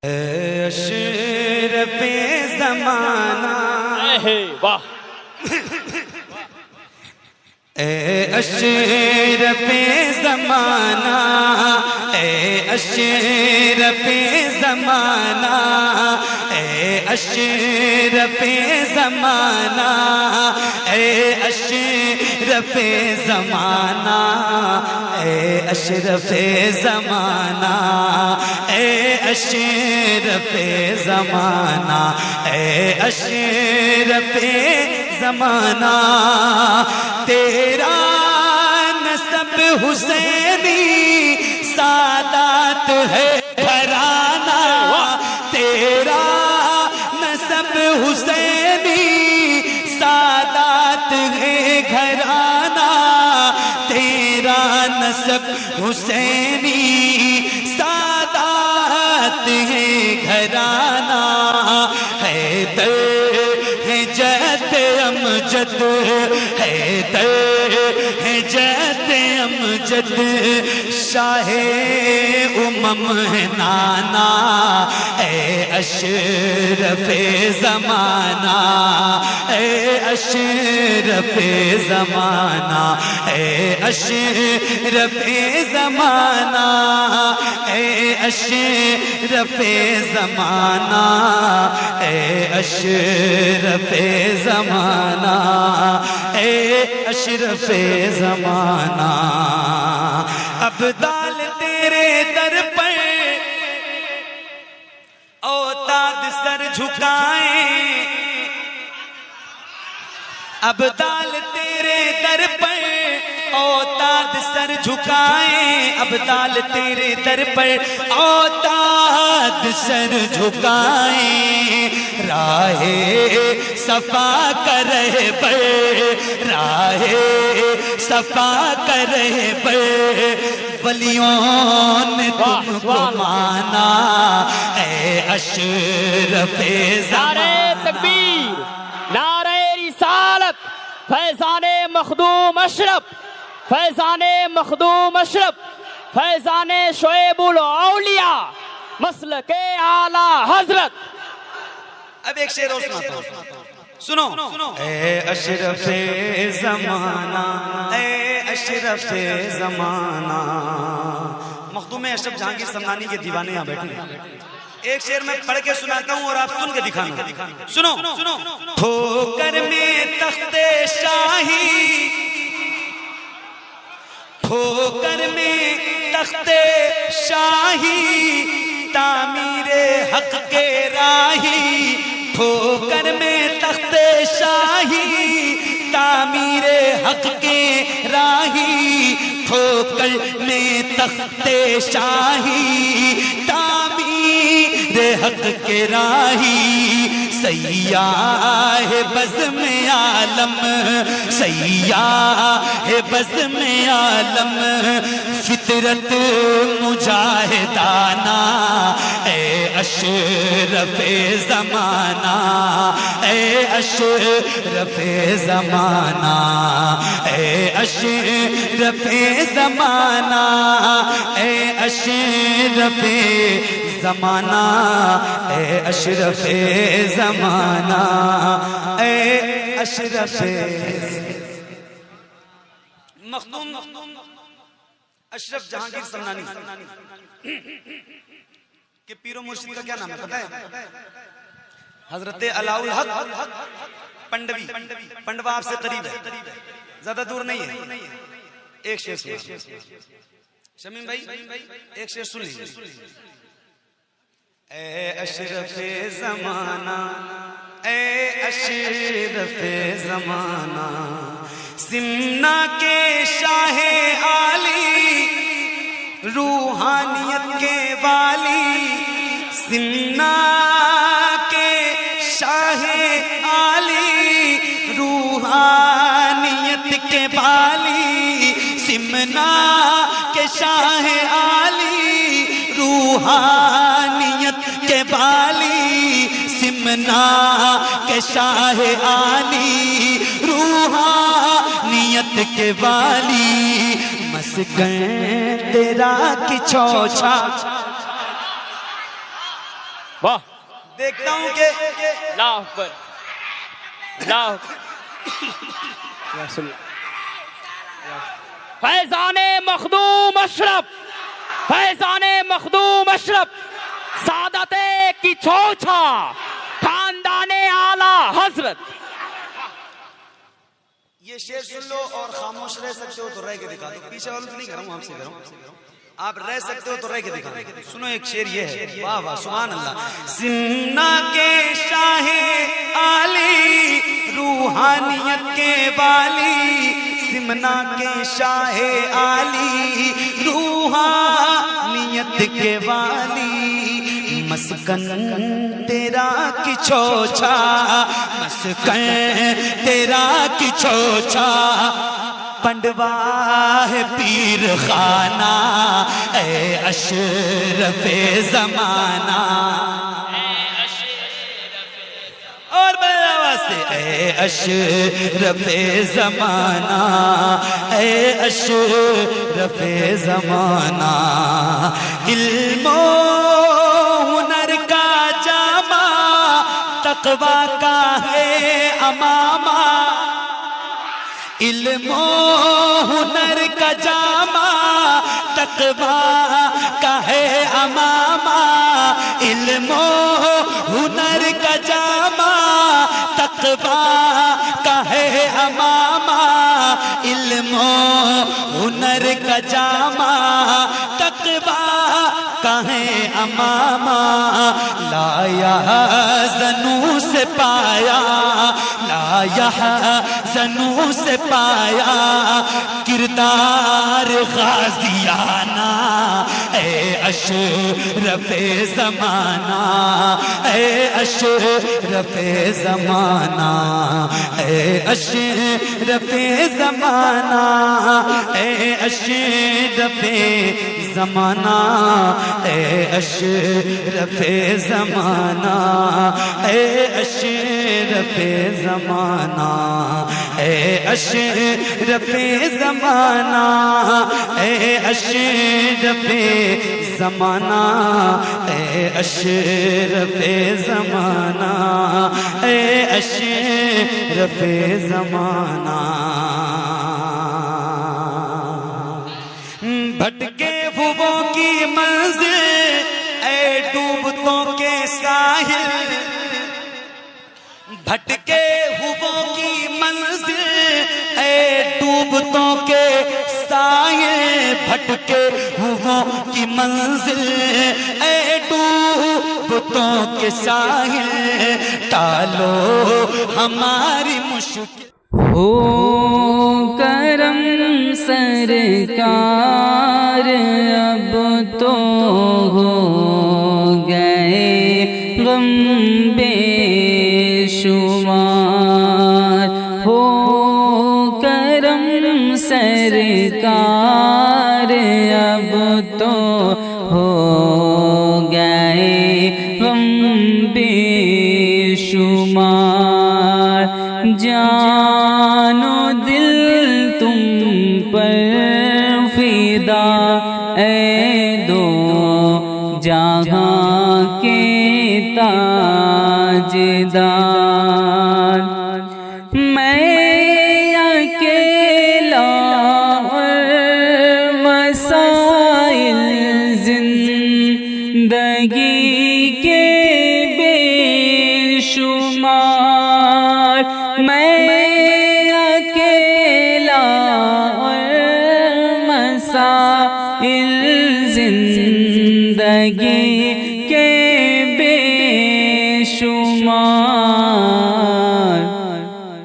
اشرف زمانہ واہ اے اشرف زمانہ اے اشرف زمانہ اے اشرف زمانہ اے اشرف زمانہ اے اشرف زمانہ اے اشرف زمانہ اے اشرف زمانہ تیرا نسب حسینی سادات ہے گھرانہ تیرا نسب حسینی سادات ہے گھرانہ تیرا نسب حسینی سادات ہے گھرانہ حیدر ہے جد امجد حیدر ہے جد امجد شاہ امم ہے نانا اے اشرف زمانہ اے اشرف زمانہ اے اشرف زمانہ اے اشرف زمانہ اے اشرف زمانہ اے اشرف زمانہ ابدال تیرے در پر اوتاد سر جھکائیں ابدال تیرے در پر اوتاد سر جھکائیں ابدال تیرے در پر اوتاد سر جھکائیں راہ صفا کر رہے پر راہ صفا کر رہے پر ولیوں نے تم کو مانا اے اشرف زمانہ نعرہ تکبیر نعرہ رسالت فیضان مخدوم اشرف فیضان مخدوم اشرف فیضان شعیب الاولیاء مسلک اعلیٰ حضرت اب ایک شعر اور سناتا ہوں سنو اے اشرف زمانہ اے اشرف زمانہ مخدوم اشرف جہانگیر سمنانی کے دیوانے یہاں بیٹھے ہیں ایک شعر میں پڑھ کے سناتا ہوں اور آپ سن کے دکھانا سنو ٹھوکر میں تخت شاہی ٹھوکر میں تخت شاہی تعمیر حق کے راہی ٹھوکر میں تخت شاہی تعمیر حق کے راہی ٹھوکر میں تخت شاہی تعمیر حق کے راہی سیاہ بزم عالم سیاہ بزم عالم فطرت مجاہدانہ اے اشرف زمانہ اے اشرف زمانہ اے اشرف زمانہ اے اشرف زمانہ اے اشرف زمانہ اے اشرف مخدوم اشرف جہانگیر سمنانی کہ پیر و مرشد کا کیا نام ہے پتہ ہے حضرت علاء الحق پنڈوی پنڈوا آپ سے قریب ہے زیادہ دور نہیں ہے ایک شعر سنو شمیم بھائی ایک شعر سن لیجیے اے اشرف زمانہ اے اشرف زمانہ سمنا کے شاہ عالی روحانیت کے والی سمنا کے شاہ عالی روحانیت کے والی سمنا کے شاہ عالی روحانیت کے والی سمنا کے شاہ عالی روحانیت کے والی مسکن تیرا کی چوچا واہ دیکھتا ہوں کہ اللہ اکبر اللہ اکبر یا رسول اللہ فیضان مخدوم اشرف فیضان مخدوم اشرف سعادت کی چھوچا خاندان اعلی حضرت یہ شعر سن لو اور خاموش رہ سکتے ہو تو رہ کے دکھا دو. پیچھے والوں سے نہیں کر رہا ہوں، آپ سے کر رہا ہوں. آپ رہ سکتے ہو تو رہ کے دکھا دو. سنو ایک شعر یہ ہے، واہ واہ سبحان اللہ. سمنا کے شاہ عالی روحانیت کے والی، سمنا کے شاہ عالی روحانیت کے والی، مسکن تیرا کی چھوچا مسکن تیرا کی چھوچا، پنڈوا ہے پیر خانہ اے اشرف زمانہ، اور بڑے آواز سے اے اشرف زمانہ اے اشرف زمانہ، علم و ہنر کا جامع تقویٰ کا ہے امامہ، علم و ہنر کا جامع تقویٰ کا ہے امامہ، علم و ہنر کا جامع تقویٰ کا ہے امامہ، علم و ہنر کا جامع تقویٰ کا ہے امامہ، لا یحزنوں سے پایا لا یحزنوں سے پایا کردار غازیانہ، اے اشرف زمانہ اے اشرف زمانہ اے اشرف زمانہ اے اشرف زمانہ اے اشرف زمانہ اے اشرف زمانہ اے اشرف زمانہ اے اشرف زمانہ اے اشرف زمانہ اے اشرف زمانہ، بھٹکے پھوبوں کی منزل اے ڈوبتوں کے ساحل، بھٹکے پھوبوں کی منزل اے ڈوبتوں کے ساحل، بھٹکے پھوبوں کی منزل اے ڈوبتوں کے ساحل، ٹالو ہماری مشکل. ہو کرم سرکار اب تو ہو گئے غم بے شمار، ہو کرم سرکار اب تو ہو گئے غم بے شمار، جان و دل تم پر فدا اے دو جہاں کے تاجدار، میں اکیلا اور مسائل زندگی کے بے شمار، میں اکیلا اور مسائل زندگی کے بے شمار،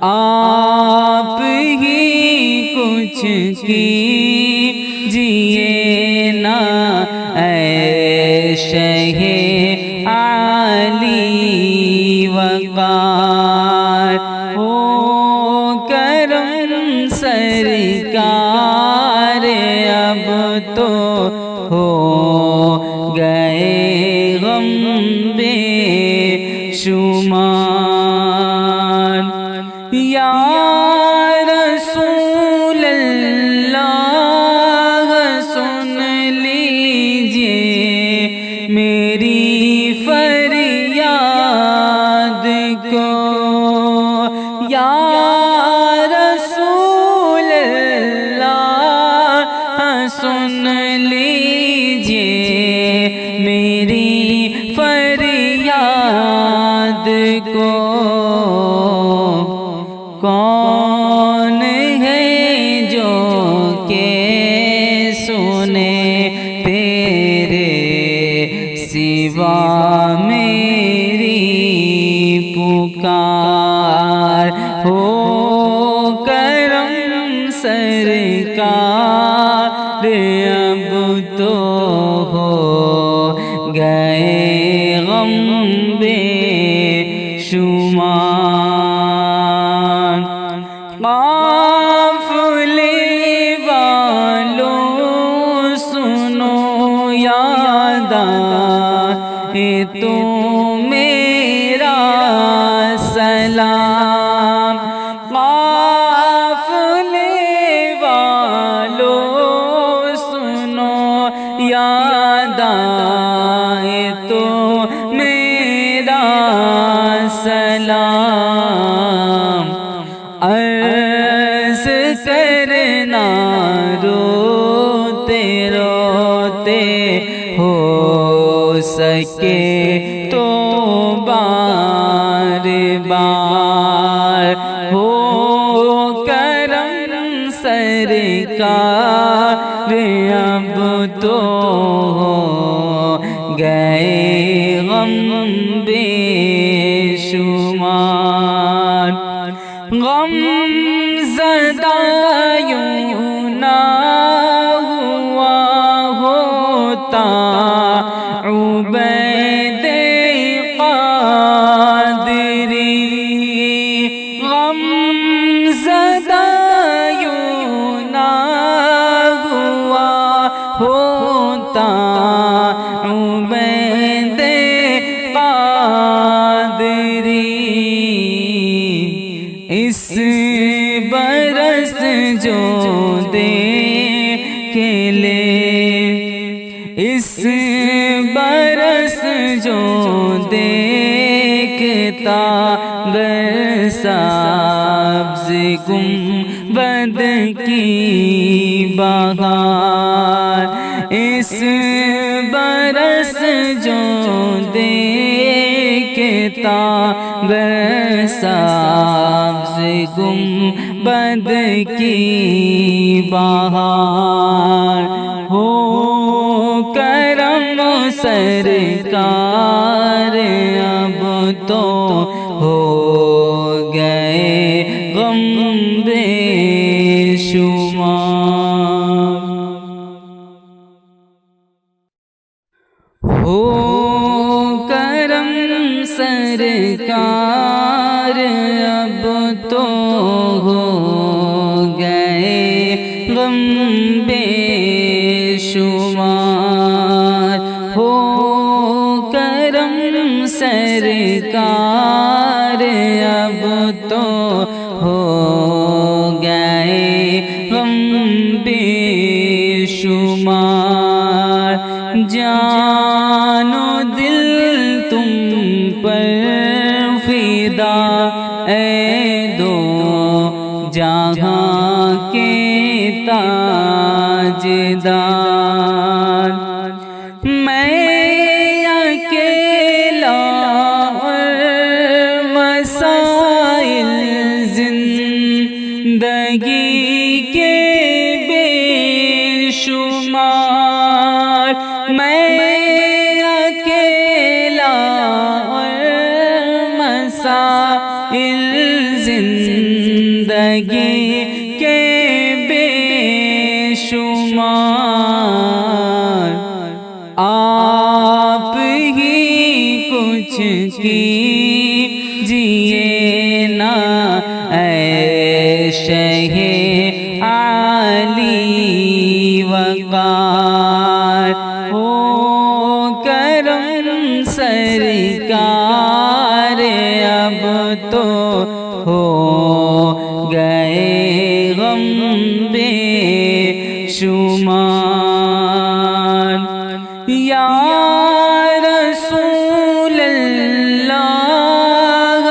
آپ ہی کچھ کیجئے نا اے شہ عالی وقار، ہو کرم سرکار اب تو ہو گئے غم بے شمار، یا رسول اللہ سن لیجئے میری فریاد کو یا رسول اللہ سن لیجیے میری فریاد کو کون ہے جو کہ سنے تیرے سوا میری پکار ہو کرم سرکار اب تو ہو گئے غم بے شمار قافلے والوں سنو یاد آئے تو میرا سلام قافلے والوں سنو یاد آئے تو میرا سلام عرض کرنا روتے روتے ہو سکے تو بار بار ہو کرم سرکار اب تو ہو گئے غم بے شمار غم زدہ یوں نہ ہوا ہوتا عبید قادری غم زدہ یوں نہ ہوا ہوتا عبید قادری اس برس جو دے کے لے اس برس جو دیکھتا سبز گنبد کی بہار اس برس جو دیکھتا سبز گنبد کی بہار ہو کرم سرکار اب تو ہو گئے غم بے شمار ہو کرم سرکار اب تو ہو گئے غم بے شمار ہو کرم سرکار اب تو ہو گئے غم بے شمار جان و دل تم پر فدا اے دو جہاں کے تاجدار میں اکیلا اور مسائل زندگی کے بے شمار میں اکیلا اور مسائل زندگی کے بے شمار آپ ہی کچھ کیجیے نا اے شہ عالی وقار ہو کرم سرکار اب تو ہو گئے غم بے شمار یا رسول اللہ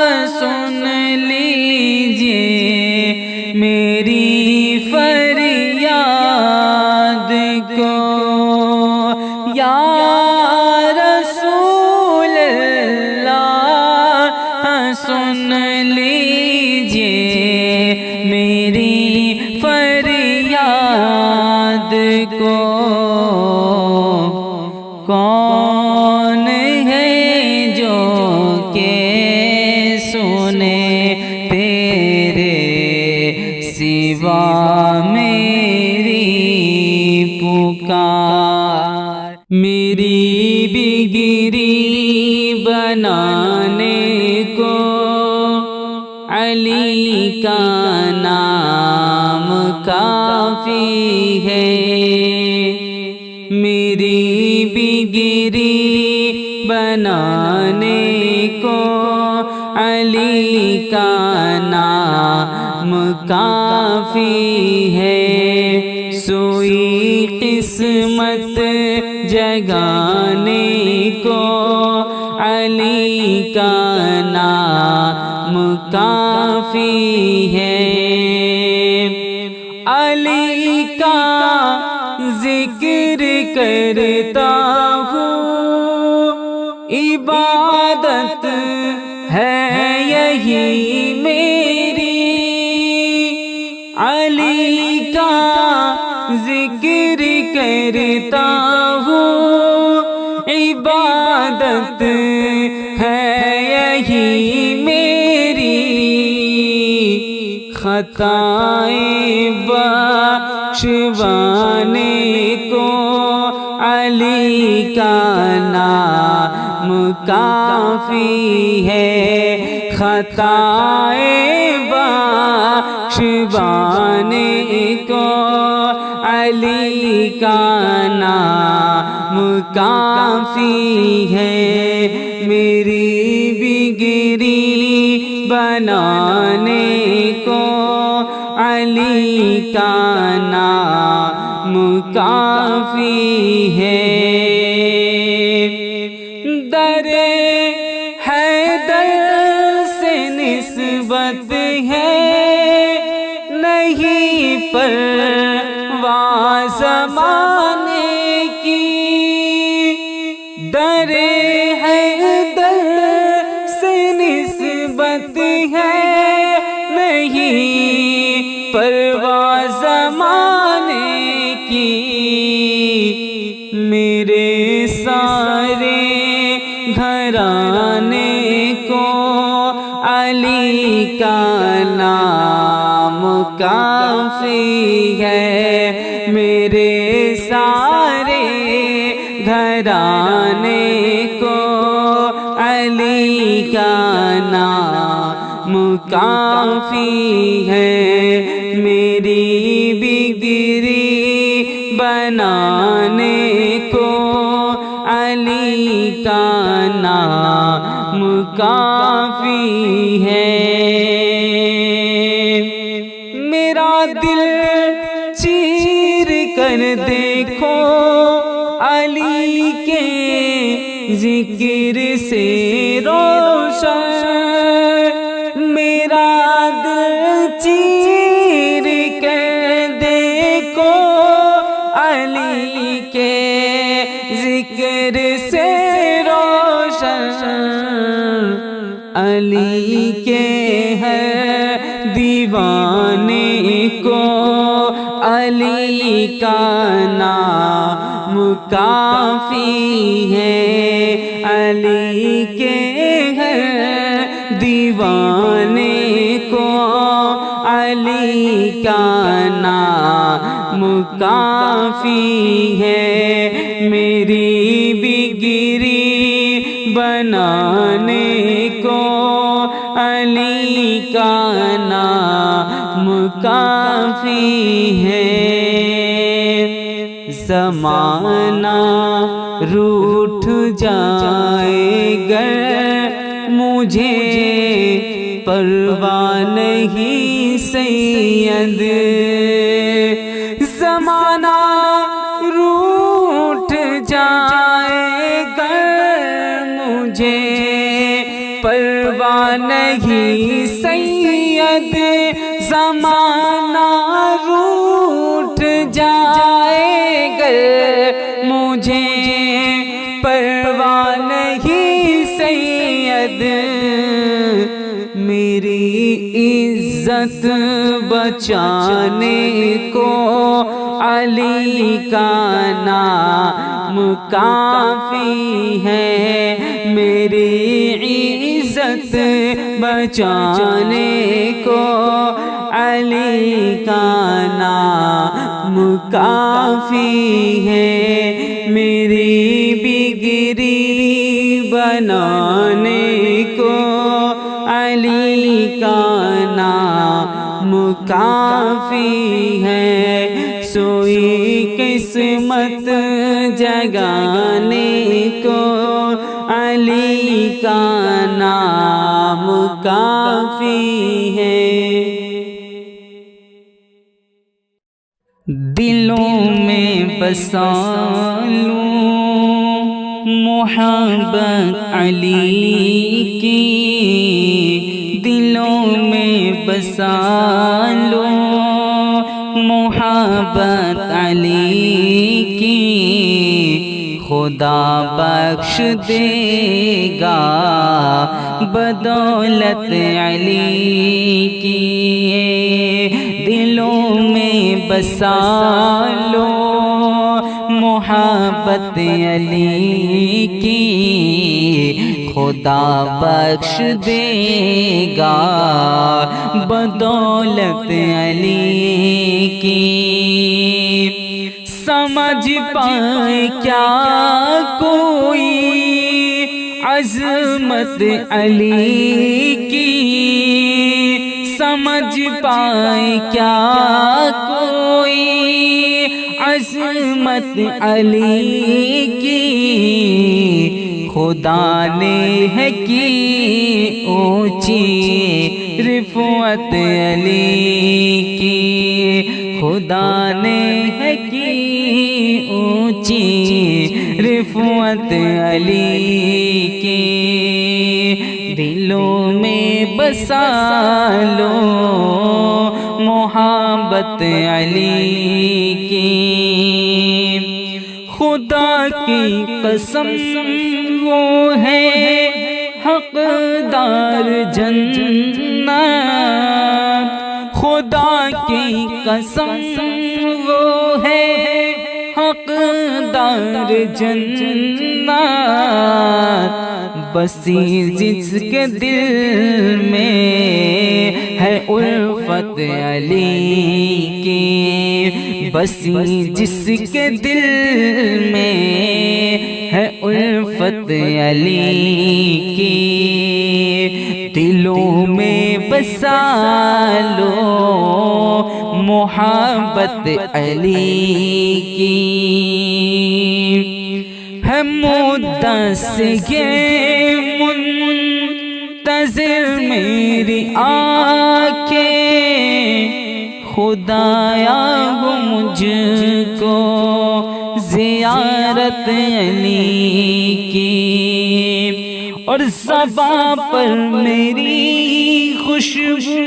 بنانے کو علی کا نام کافی ہے، میری بگری بنانے کو علی کا نام کافی ہے، سوئی قسمت جگانے کو علی کا نام کافی ہے، علی کا ذکر کرتا ہوں، عبادت ہے یہی میری، علی کا ذکر کرتا ہوں، عبادت ہے یہی میری، خطائیں بخشوانے کو علی کا نام کافی ہے، خطائیں بخشوانے کو علی کا نام کافی ہے، میری بگری بنانے کو علی کا نام کافی ہے، در حیدر سے نسبت ہے نہیں پرواہ زمانے کی، در حیدر سے نسبت ہے نہیں پرواہ زمانے کی، میرے سارے گھرانے کو علی کا نام کافی ہے، میرے سارے گھرانے کو علی کا نام کافی ہے، میری بگری بنانے کو علی کا نام کافی ہے، میرا دل چیر کر دیکھو علی کے ذکر سے روشن، میرا دل چیر کر دیکھو علی کے ذکر سے روشن، علی کے ہر دیوانے کو علی کا نام کافی ہے، علی کے ہر دیوانے کو علی کا نام کافی ہے، میری بگری بنانے کو علی کا نام کافی ہے، زمانہ روٹھ جائے گر مجھے پرواہ نہیں سید، زمانہ روٹھ جائے گر مجھے پرواہ نہیں سید، زمانہ روٹھ جائے گر مجھے پرواہ نہیں سید، میری عزت بچانے کو علی کا نام کافی ہے، میری عزت بچانے کو علی کا نام کافی ہے، میری بگری بنانے کو علی کا نام کافی ہے، سوئی قسمت جگانے کو علی کا نام کافی ہے۔ دلوں میں بسا لوں محبت علی کی، دلوں میں بسا لوں محبت علی کی، خدا بخش دے گا بدولت علی کی، دلوں میں بسا لو محبت علی کی، خدا بخش دے گا بدولت علی کی، سمجھ پائے کیا کوئی عظمت علی کی، سمجھ پائے کیا کوئی عظمت علی کی، خدا نے ہے کی اونچی رفعت علی کی، خدا نے ہے کی اونچی رفعت علی کی، دلوں میں بسا لو محبت علی کی، خدا کی قسم وہ ہے حقدار جنت، خدا کی قسم وہ ہے حقدار جنت، بسی جس کے دل میں ہے الفت علی کی، بسی جس کے دل میں ہے الفت علی کی، دلوں میں بسا لو محبت علی کی، ہے مدت سے یہ منتظر میری آنکھیں، خدایا ہو مجھ کو زیارت علی کی، اور زباں پر میری خوشبو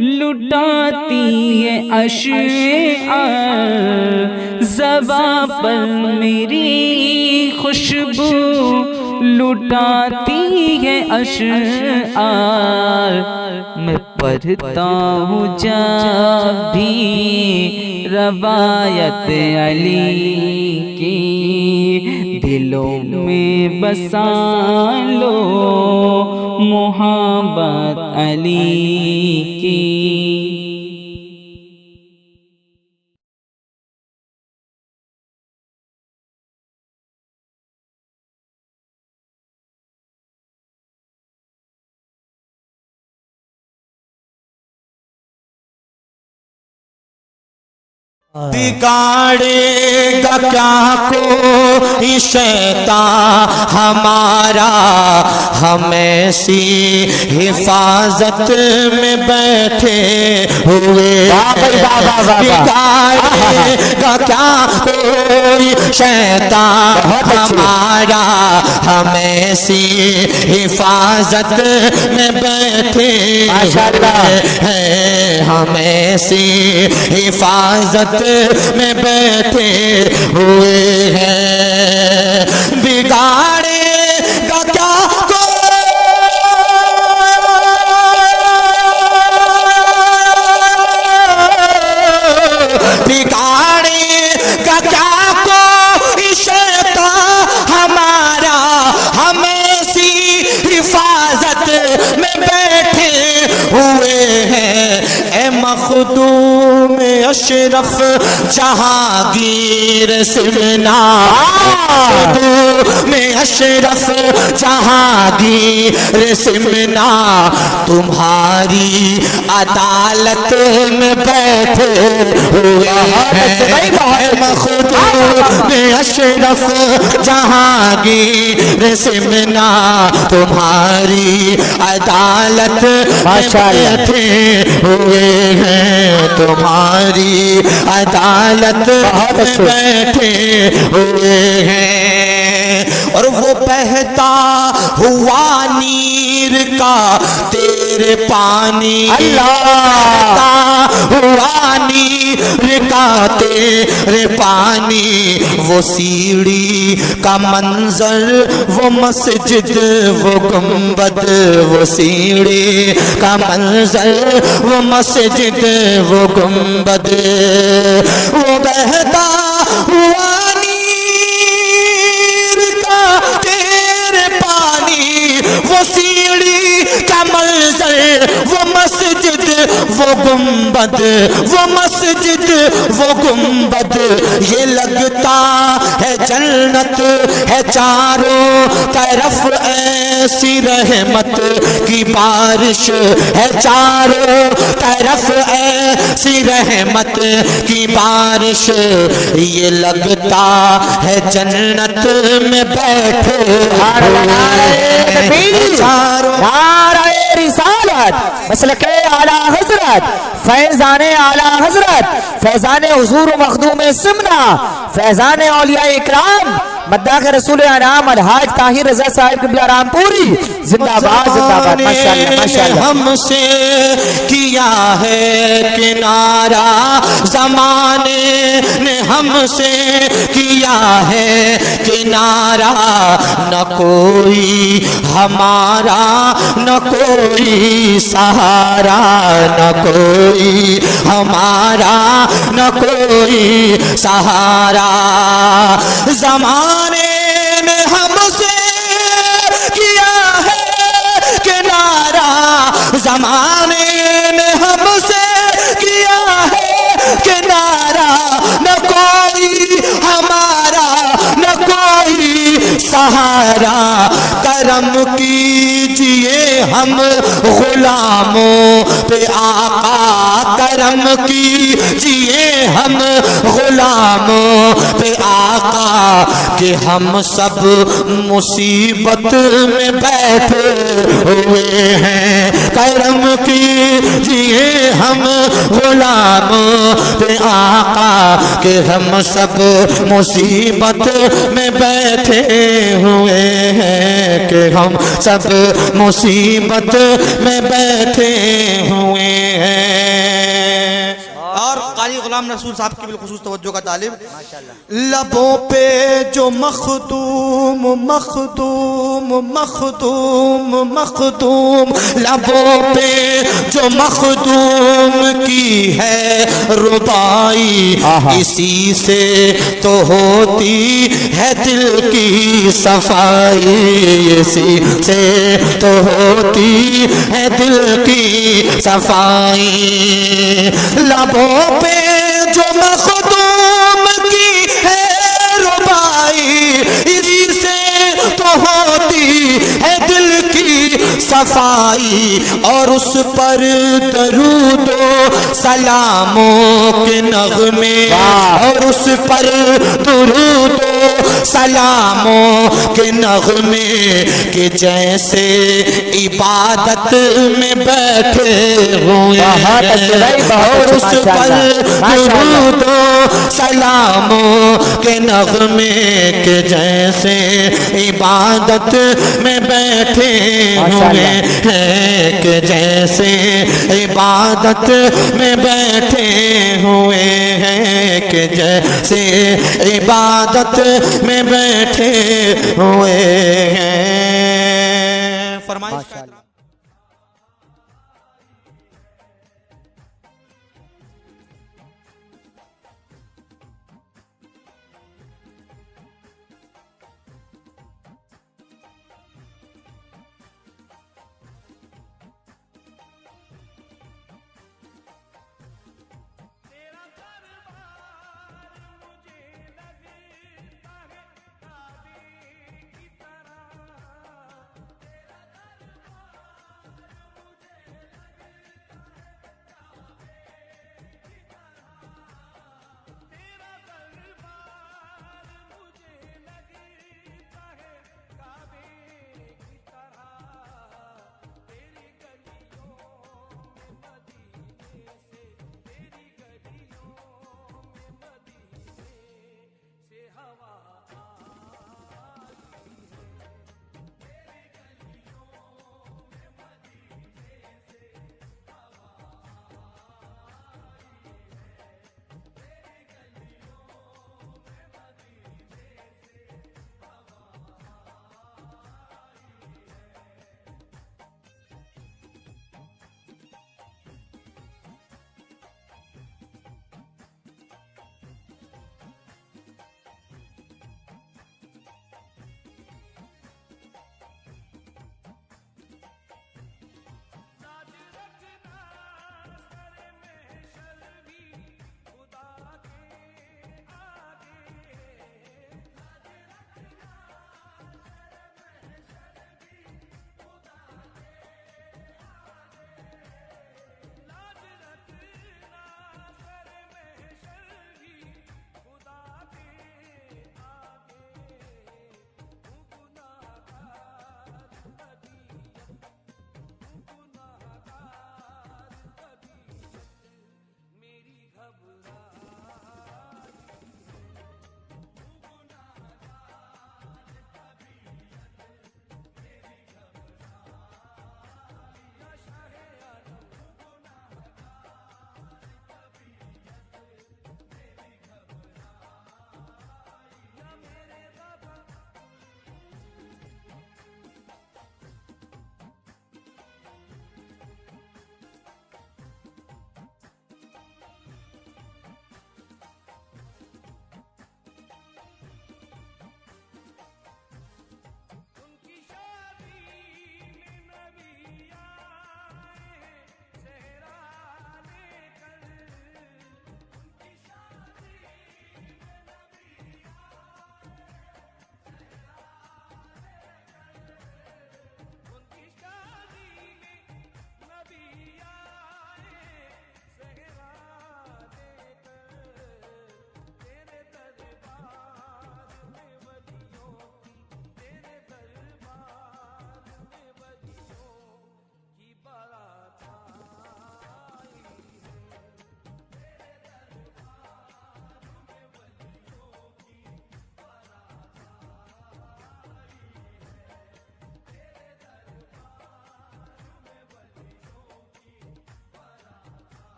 لٹاتی ہے اشعار، زباں پر میری خوشبو لٹاتی ہے اشعار، میں پڑھتا ہوں جب بھی روایت علی کی، دلوں میں بسا لو محبت علی کی۔ بگاڑے گا کیا کوئی شیطان ہمارا، ہم ایسی حفاظت میں بیٹھے ہوئے، بگاڑے گا کیا کوئی شیطان ہمارا، ہم ایسی حفاظت میں بیٹھے ہیں، ہم ایسی حفاظت میں بیٹھے ہوئے ہیں، بگاڑے گا کیا بگاڑے گا کیا کوئی شیطان ہمارا، ہم ایسی حفاظت میں بیٹھے ہوئے ہیں، اے مخدوم اشرف جہانگیر سمنا، مخدوم اشرف جہانگیر سمنا، تمہاری عدالت میں بیٹھے ہوئے ہیں، مخدوم اشرف جہانگیر سمنا، تمہاری عدالت میں بیٹھے ہوئے ہیں، تمہاری عدالت میں بیٹھے ہوئے ہیں، اور وہ بہتا ہوا نیر کا تیرے پانی، بہتا ہوا نیر کا تیرے پانی، وہ سیڑھی کا منظر، وہ مسجد، وہ گنبد، وہ سیڑھی کا منظر، وہ مسجد، وہ گنبد، وہ بہتا ہوا نیر کا تیرے پانی، وہ سیڑھی کا منظر، وہ مسجد، وہ گنبد، وہ مسجد، وہ گنبد، یہ لگتا ہے جنت ہے چاروں طرف، ایسی رحمت کی بارش ہے چاروں طرف، ایسی رحمت کی بارش، یہ لگتا ہے جنت میں بیٹھے چاروں۔ نعرہ رسالت، مسلک اعلیٰ حضرت، فیضان اعلیٰ حضرت، فیضان حضور و مخدوم سمنا، فیضان اولیاء اکرام، مداح رسول انعام الحاج طاہر رضا صاحب قبلہ رام پوری، زندہ باد زندہ باد، ماشاءاللہ ماشاءاللہ۔ ہم سے کیا ہے کنارہ، زمانے نے ہم سے کیا ہے کنارہ، نہ کوئی ہمارا، نہ کوئی سہارا، نہ کوئی ہمارا، نہ کوئی سہارا، زمانے نے ہم سے کیا ہے کنارہ، زمانے نے ہم سے کیا ہے کنارہ، نہ کوئی ہمارا، نہ کوئی سہارا، کرم کیجئے ہم غلاموں پہ آقا، کرم کیجئے ہم غلاموں پہ آقا، کہ ہم سب مصیبت میں بیٹھے ہوئے ہیں، کرم کیجئے ہم غلاموں پہ آقا، کہ ہم سب مصیبت میں بیٹھے ہوئے ہیں، کہ ہم سب مصیبت میں بیٹھے ہوئے ہیں۔ اور قاری غلام رسول صاحب کی بالخصوص توجہ کا طالب، لبوں پہ جو مخدوم مخدوم مخدوم مخدوم، لبوں پہ جو مخدوم کی ہے ربائی، اسی سے تو ہوتی ہے دل کی صفائی، اسی سے تو ہوتی ہے دل کی صفائی، لبوں پہ جو مخدوم کی ہے ربائی، اسی سے تو ہوتی ہے دل کی صفائی، اور اس پر درود و سلاموں کے نغمے، اور اس پر درود و سلاموں کے نغمے، کہ جیسے عبادت میں بیٹھے ہوئے ہیں، اور اس پر درود و سلاموں کے نغمے، کہ جیسے عبادت میں بیٹھے ہوئے ہیں، کہ جیسے عبادت میں بیٹھے ہوئے ہیں، کہ جیسے عبادت میں بیٹھے ہوئے ہیں۔ فرمائش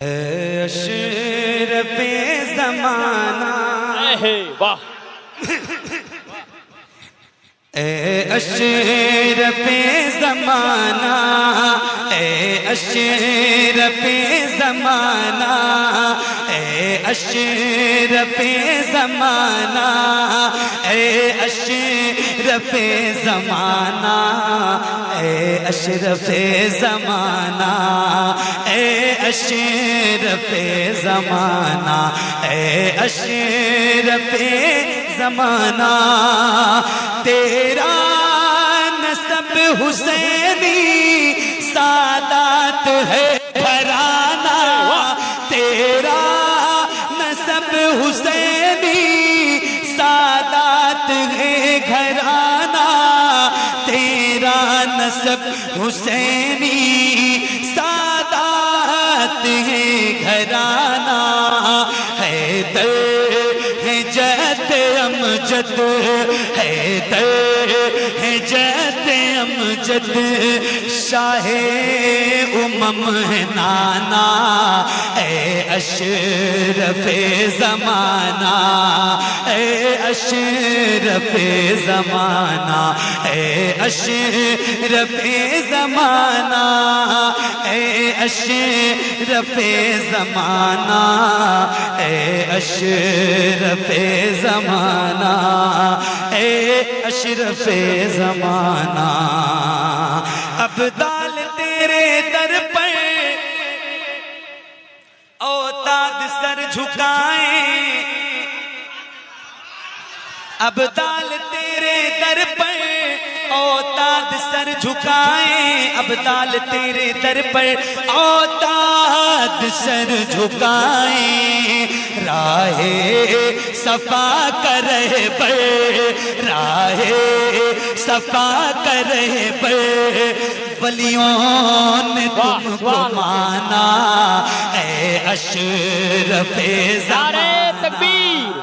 اے اشرف زمانہ واہ اے اشرف زمانہ اے اشرف زمانہ اے اشرف زمانہ اے اشرف زمانہ اے اشرف زمانہ اے اشرف زمانہ اے اشرف زمانہ تیرا نسب حسینی سادات ہے گھرانہ تیرا نسب حسینی سادات ہے گھرانہ تیرا نسب حسینی سادات ہے گھرانہ حیدر ہے جد امجد حیدر ہے جد امجد شاہ ہے نانا اے اشرف زمانہ اے اشرف زمانہ اے اشرف زمانہ اے اشرف زمانہ اے اشرف زمانہ اے اشرف زمانہ ابدال تیرے در پر اوتاد سر جھکائیں ابدال تیرے در پر اوتاد سر جھکائیں ابدال تیرے در پر اوتاد سر جھکائیں راہ صفا کرے پر راہ صفا کرے پر ولیوں نے تم کو مانا اے اشرف نعرہ تکبیر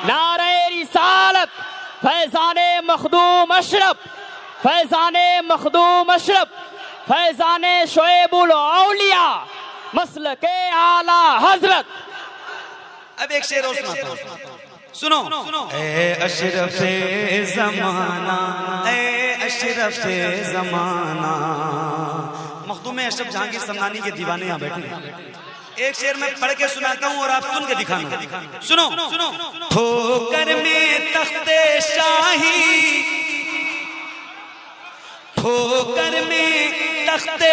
نعرہ رسالت فیضان مخدوم اشرف فیضان مخدوم اشرف فیضان شعیب الاولیاء مسلک اعلی حضرت اب ایک شعر اور سناتا ہوں سنو اے اشرف زمانہ اے اشرف زمانہ مخدوم اشرف جہانگیر سمنانی کے دیوانے یہاں بیٹھے ہیں ایک شعر میں پڑھ کے سناتا ہوں اور آپ سن کے دکھانا سنو ٹھوکر میں تخت شاہی ٹھوکر میں تخت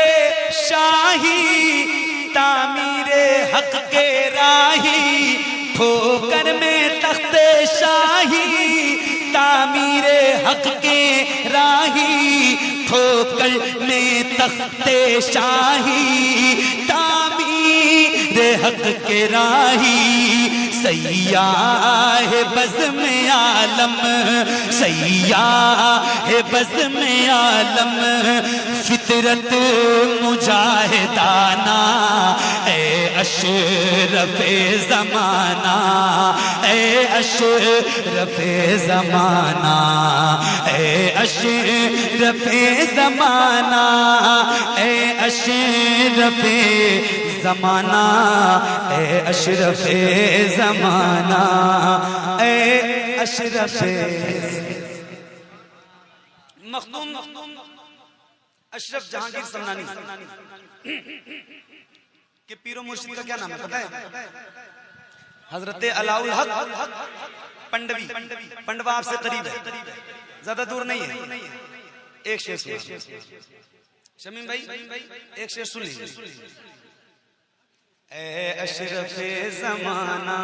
شاہی تعمیر حق کے راہی ٹھوکر میں تخت شاہی تعمیر حق کے راہی ٹھوکر میں تخت شاہی تعمیر حق کے راہی سیاہ بزم عالم سیاہ بزم عالم فطرت مجاہدانہ اے اشرف زمانہ اے اشرف زمانہ اے اشرف زمانہ اے اشرف زمانہ اے اشرف زمانہ اے اشرف مخدوم اشرف جہانگیر سمنانی کہ پیر و مرشد کا کیا نام ہے پتہ ہے حضرت علاء الحق پنڈوی پنڈوا آپ سے قریب ہے زیادہ دور نہیں ہے ایک شعر سنیں شمیم بھائی ایک شعر سن لیجیے اے اشرف زمانہ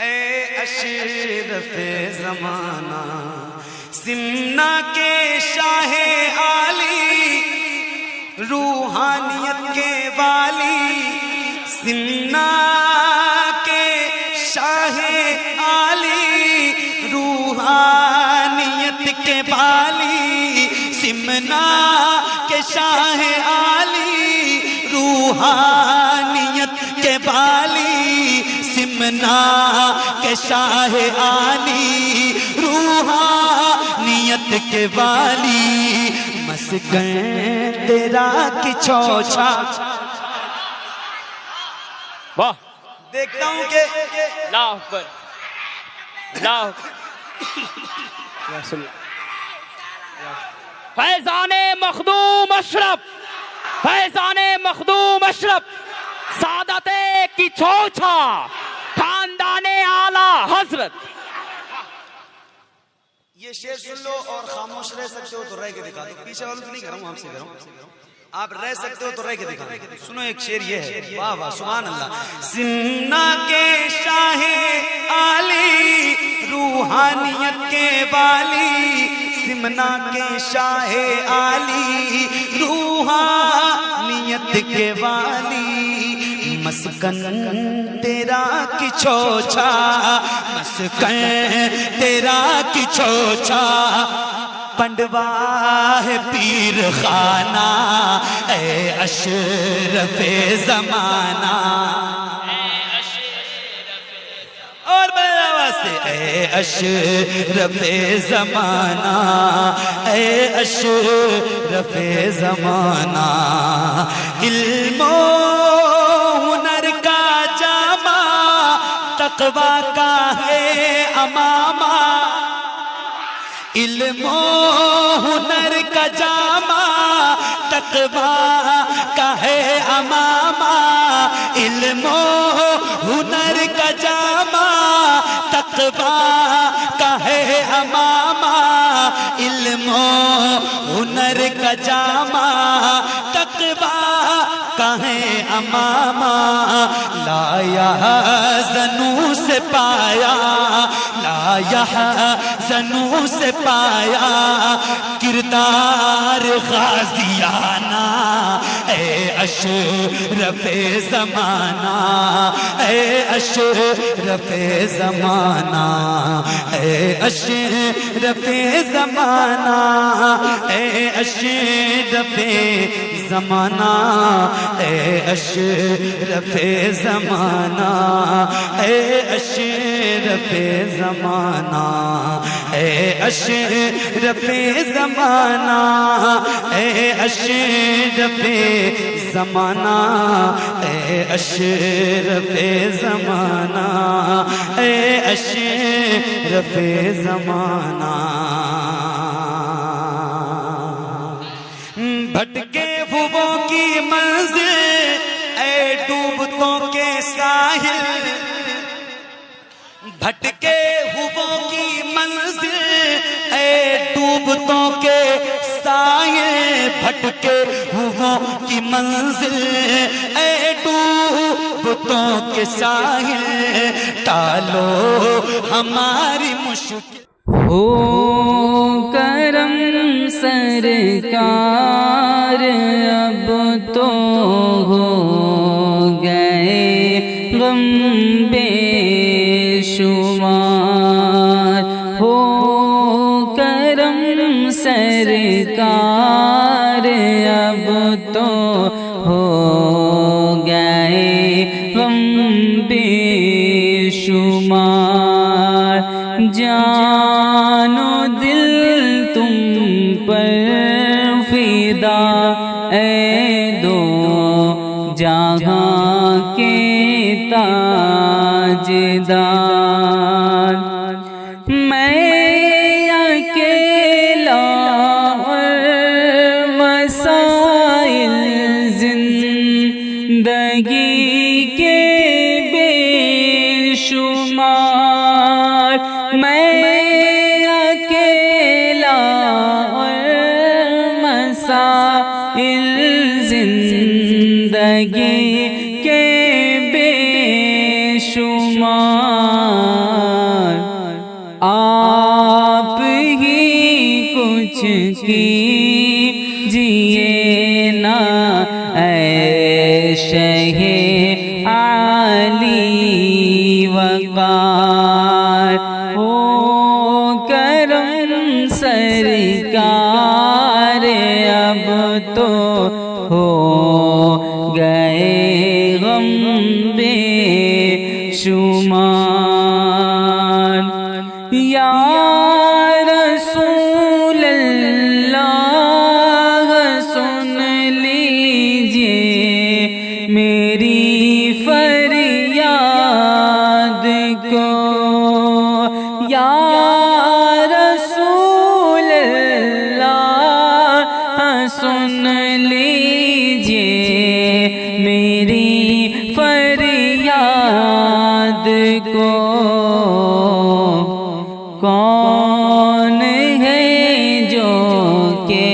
اے اشرف زمانہ سمنا کے شاہ عالی روحانیت کے والی سمنا کے شاہ عالی روحانیت کے والی سمنا کے شاہ عالی روحانیت کے والی سمنا کے شاہ عالی روحانیت کے والی مسکن تیرا کی چھوچا واہ دیکھتا ہوں کہ اللہ اکبر اللہ رسول فیضان مخدوم اشرف فیضان مخدوم اشرف سعادت کی چھوچا خاندان اعلی حضرت. یہ شعر سن لو اور خاموش رہ سکتے ہو تو رہ کے دکھا دو. پیچھے والوں سے نہیں کر رہا ہوں، آپ سے کر رہا ہوں. آپ رہ سکتے ہو تو رہ کے دکھا دو. سنو ایک شعر یہ ہے، واہ واہ سبحان اللہ. سمنا کے شاہ عالی روحانیت کے والی، سمنا کے شاہ عالی روحانیت کے والی، مسکن تیرا کی چھوچا مسکن تیرا کی چھوچا، پنڈوا ہے پیر خانہ اے اشرف زمانہ. اور بڑے آواز سے اے اشرف زمانہ اے اشرف زمانہ، علم و ہنر کا جامع تقویٰ کا ہے امامہ، علم و ہنر کا جامع تقویٰ کا ہے امامہ، علم و ہنر کا جامع تقویٰ کا ہے امامہ، علم و ہنر کا جامع تقویٰ کا ہے امامہ. لا یحزنوں سے پایا لا یحزنوں سے پایا کردار غازیانہ اے اشرف زمانہ اے اشرف زمانہ اے اشرف زمانہ اے اشرف زمانہ اے اشرف زمانہ اے اشرف زمانہ اے اشرف زمانہ اے اشرف زمانہ اے اشرف زمانہ اے اشرف زمانہ. بھٹکے ہووں کی منزل اے ڈوبتوں کے ساحل، بھٹکے ہووں کی منزل اے ڈوبتوں کے ساحل، بھٹکے ہووں کی منزل اے ڈوبتوں کے ساحل، ٹالو ہماری مشکل. ہو کرم سرکار اب تو ہو گئے غم بے شمار، ہو کرم سرکار اب تو ہو گئے غم بے شمار. جان و دل تم پر فدا اے دو جہاں کے تاجدار، میں اکیلا اور مسائل زندگی کے بے شمار، میں اکیلا اور مسائل زندگی کے بے شمار، آپ ہی کچھ کیجئے نا اے شہ عالی وقار، ہو کرم سرکار اب تو ہو گئے غم بے شمار. یا رسول اللہ سن لیجئے میری فریاد کو یا رسول اللہ سن لیجیے میری فریاد کو کون ہے جو کہ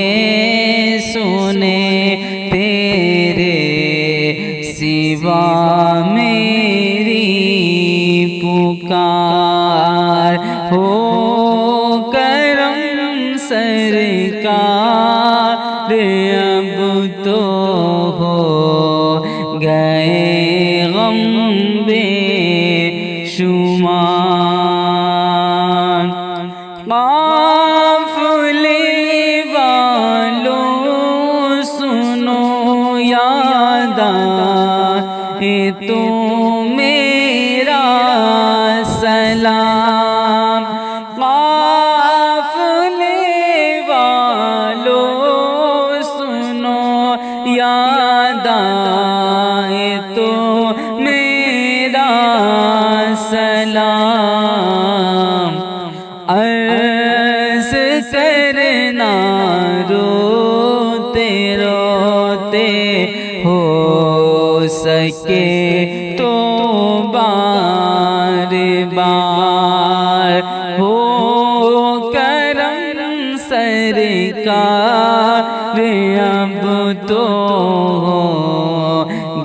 سنے تیرے سوا میری پکار ہو کرم سرکار اب تو ہو گئے غم بے شمار قافلے والوں سنو یاد آئے تو میرا سلام قافلے والوں سنو یاد آئے تو میرا سلام عرض کرنا روتے روتے ہو سکے تو بار بار ہو کرم سرکار اب تو ہو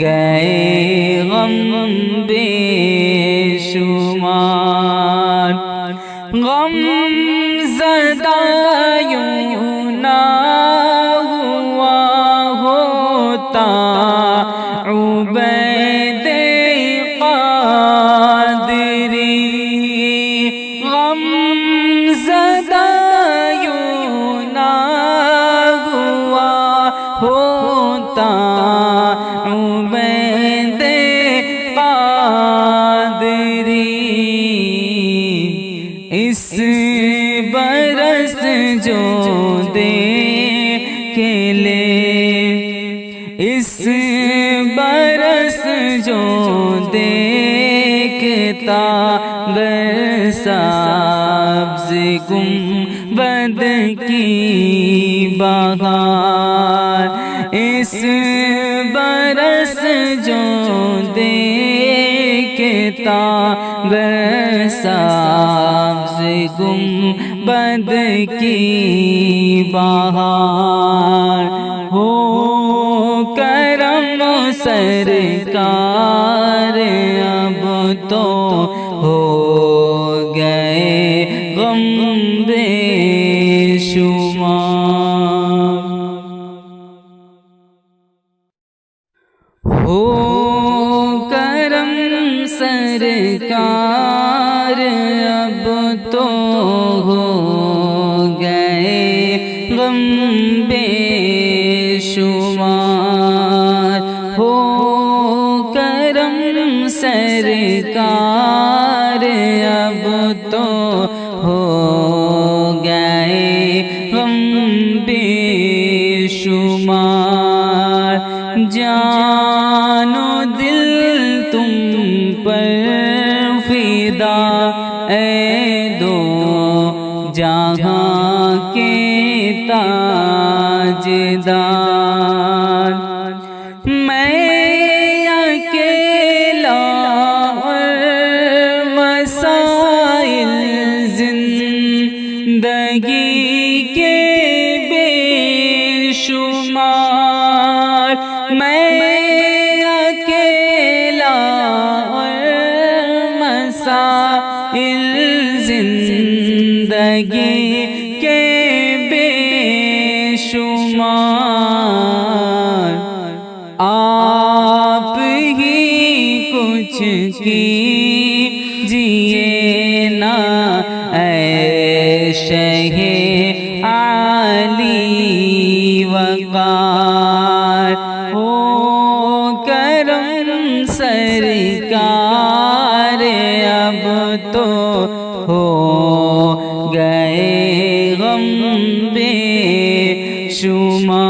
گئے غم بے شمار غم زدہ یوں نہ ہوا ہوتا عبید قادری غم زدہ یوں نہ ہوا ہوتا عبید قادری اس برس جو دے کے لے اس برس جو دیکھتا برسابز گنبد کی بہار اس برس جو دیکھتا برسابز گنبد کی بہار ہو کرم سرکار اب تو ہو گئے غم بے شمار ہو کرم سرکار اب تو ہو گئے غم بے شمار ہو کرم سرکار اب تو ہو گئے غم بے شمار جان و دل تم پر فدا اے دو جہاں کے تاجدار میں اکیلا اور مسائل زندگی کے بے شمار میں اکیلا اور مسائل زندگی کے بے شمار آپ ہی کچھ کیجئے نا اے شہ عالی وقار ہو کرم سرکار اب تو ہو گئے غم بے شمار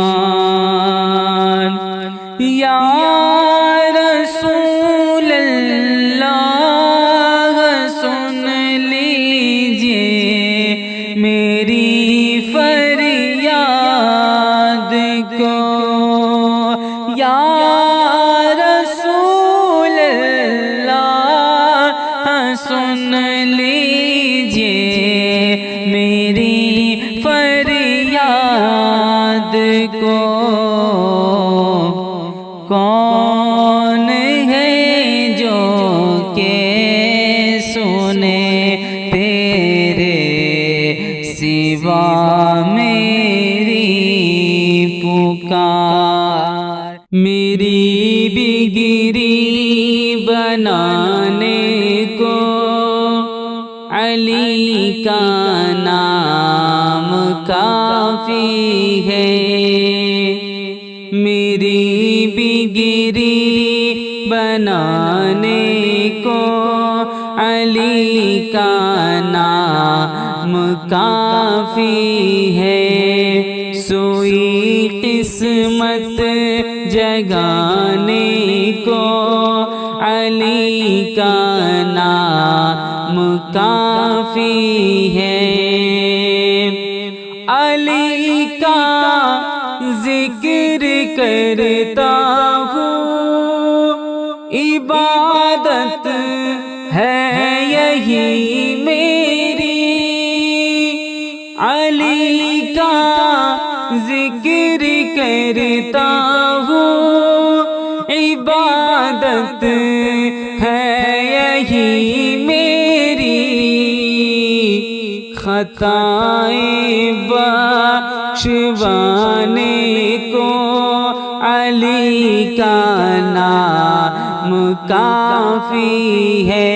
یا رسول بنانے کو علی کا نام کافی ہے، میری بگری بنانے کو علی کا نام کافی ہے، سوئی قسمت جگانے کو علی کا نام کافی ہے، علی کا ذکر کرتا ہوں، عبادت ہے یہی میری، علی کا ذکر کرتا ہوں، عبادت ہے یہی میری، خطائیں بخشوانے کو علی کا نام کافی ہے،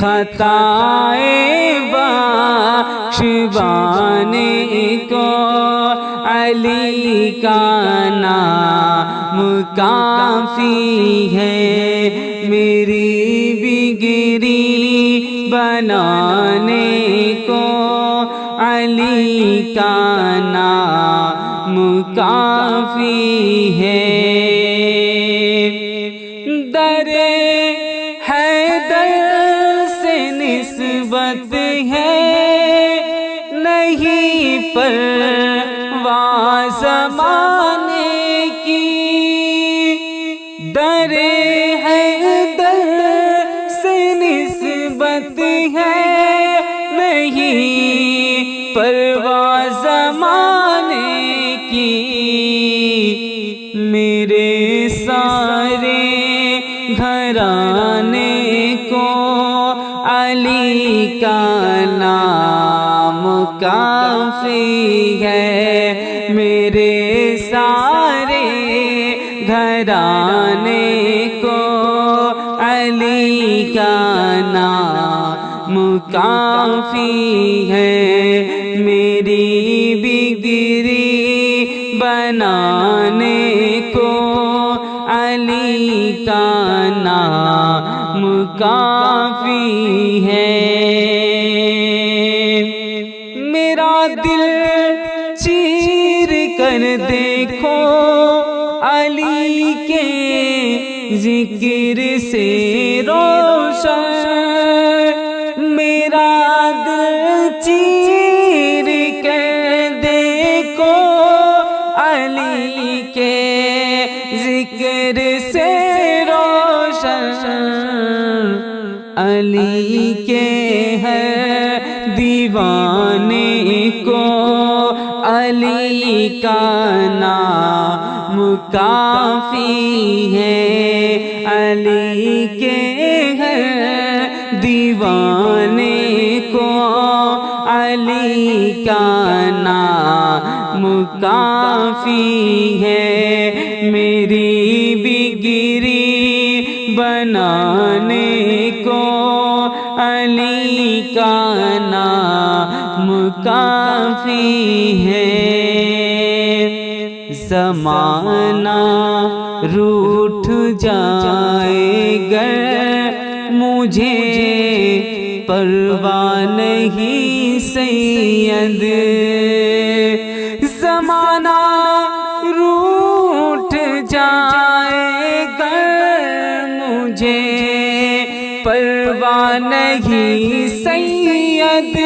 خطائیں بخشوانے کو علی کا نام کافی ہے، میری بگری بنانے کو علی کا نام کافی ہے، در حیدر سے نسبت ہے نہیں پرواہ زمانے کی، در حیدر سے نسبت ہے نہیں پرواہ زمانے کی، میرے سارے گھرانے کو علی کا نام کافی ہے، میرے سارے گھرانے کو علی کا نام کافی ہے، میری بگری بنانے کو علی کا نام کافی ہے، میرا دل چیر کر دیکھو علی کے ذکر سے روشن، میرا دل چیر کر دیکھو علی کے ذکر سے روشن، علی کے ہر دیوانے کو علی کا نام کافی ہے، علی کے ہر دیوانے کو علی کا نام کافی ہے، میری بگری بنانے کو علی کا نام کافی ہے، زمانہ روٹھ جائے گر مجھے پرواہ نہیں سید، زمانہ روٹھ جائے گر مجھے پرواہ نہیں سید،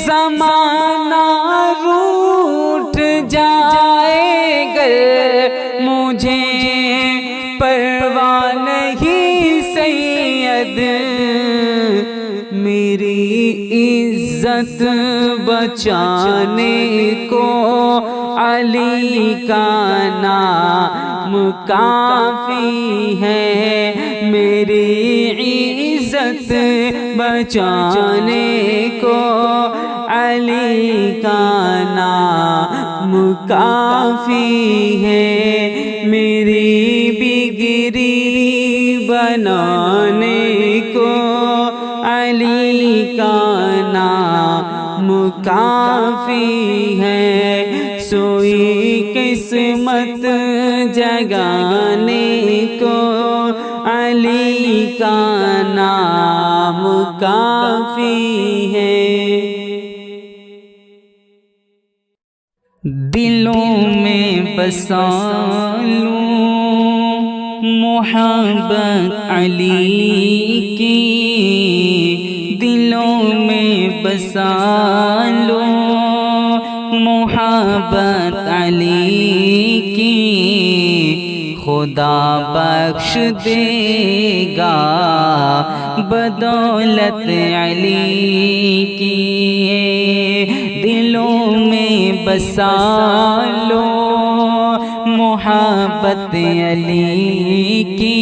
زمانہ روٹھ جائے گر مجھے پرواہ نہیں سید، میری عزت بچانے کو علی کا نام کافی ہے، میری عزت بچانے کو علی کا نام کافی ہے، میری بگری بنانے کو علی کا نام کافی ہے، سوئی قسمت جگانے کو علی کا نام کافی ہے۔ دلوں میں بسا لوں محبت علی کی، دلوں میں بسا لوں محبت علی کی، خدا بخش دے گا بدولت علی کی، دلوں میں بسا لو محبت علی کی،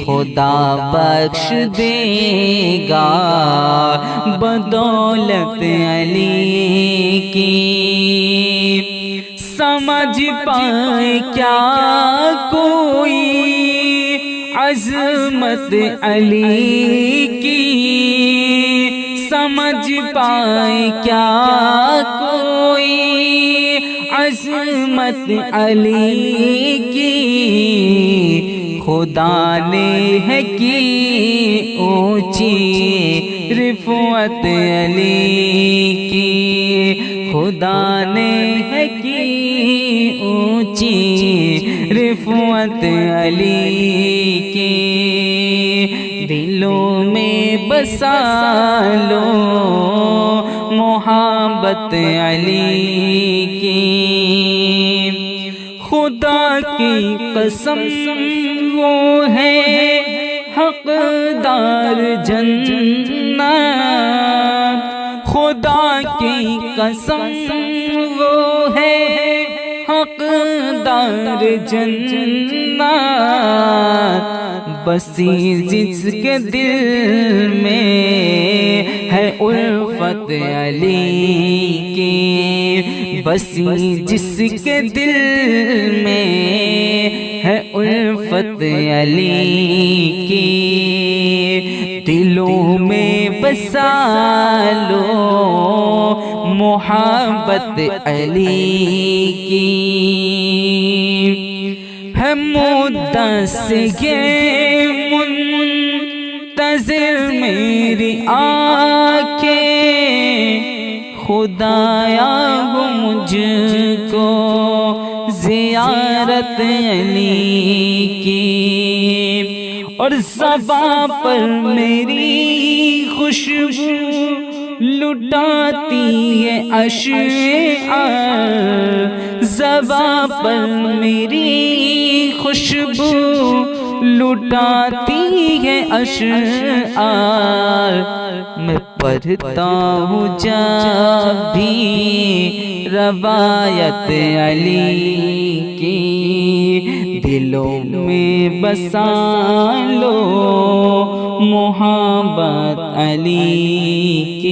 خدا بخش دے گا بدولت علی کی۔ سمجھ پائے کیا کوئی عظمت علی کی، سمجھ پائے کیا کوئی عظمت علی کی، خدا نے ہے کی اونچی رفعت علی کی، خدا نے ہے کی اونچی رفعت علی کی، دلوں میں بسا لو محبت علی کی، خدا کی قسم وہ ہے حقدار جنت، خدا کی قسم وہ ہے حقدار جنت، بسی جس کے دل میں ہے الفت علی کی، بسی جس کے دل میں ہے الفت علی کی، دلوں میں بسا لو محبت علی کی، ہے مدت سے یہ منتظر میری آنکھیں، خدایا ہو مجھ کو زیارت علی کی، اور زباں پر میری خوشبو لٹاتی ہے اشعار، زباں پر میری خوشبو لٹاتی ہے اشعار، میں پڑھتا ہوں جب بھی روایت علی کی، دلوں میں بسا لو محبت علی کی۔